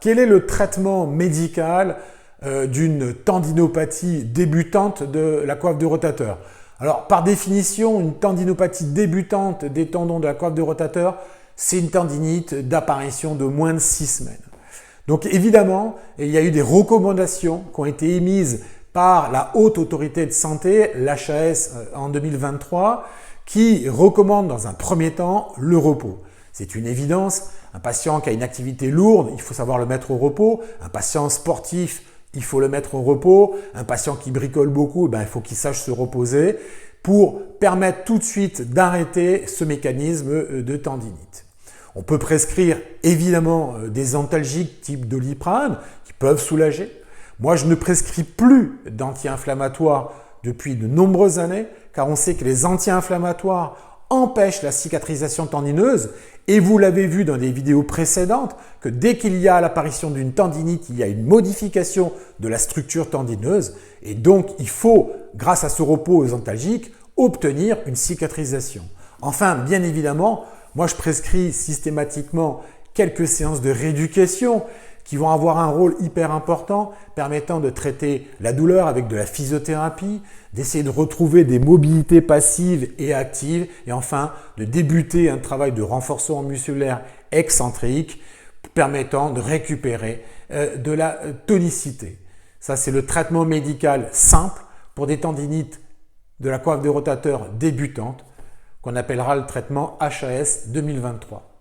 quel est le traitement médical d'une tendinopathie débutante de la coiffe de rotateur? Alors, par définition, une tendinopathie débutante des tendons de la coiffe de rotateur, c'est une tendinite d'apparition de moins de 6 semaines. Donc évidemment, il y a eu des recommandations qui ont été émises par la Haute Autorité de Santé, l'HAS en 2023, qui recommande dans un premier temps le repos. C'est une évidence, un patient qui a une activité lourde, il faut savoir le mettre au repos. Un patient sportif, il faut le mettre au repos. Un patient qui bricole beaucoup, il faut qu'il sache se reposer pour permettre tout de suite d'arrêter ce mécanisme de tendinite. On peut prescrire évidemment des antalgiques type Doliprane qui peuvent soulager. Moi, je ne prescris plus d'anti-inflammatoires depuis de nombreuses années car on sait que les anti-inflammatoires empêchent la cicatrisation tendineuse et vous l'avez vu dans des vidéos précédentes que dès qu'il y a l'apparition d'une tendinite, il y a une modification de la structure tendineuse et donc il faut, grâce à ce repos aux antalgiques, obtenir une cicatrisation. Enfin, bien évidemment, moi, je prescris systématiquement quelques séances de rééducation qui vont avoir un rôle hyper important permettant de traiter la douleur avec de la physiothérapie, d'essayer de retrouver des mobilités passives et actives et enfin de débuter un travail de renforcement musculaire excentrique permettant de récupérer de la tonicité. Ça, c'est le traitement médical simple pour des tendinites de la coiffe de rotateur débutante qu'on appellera le traitement HAS 2023.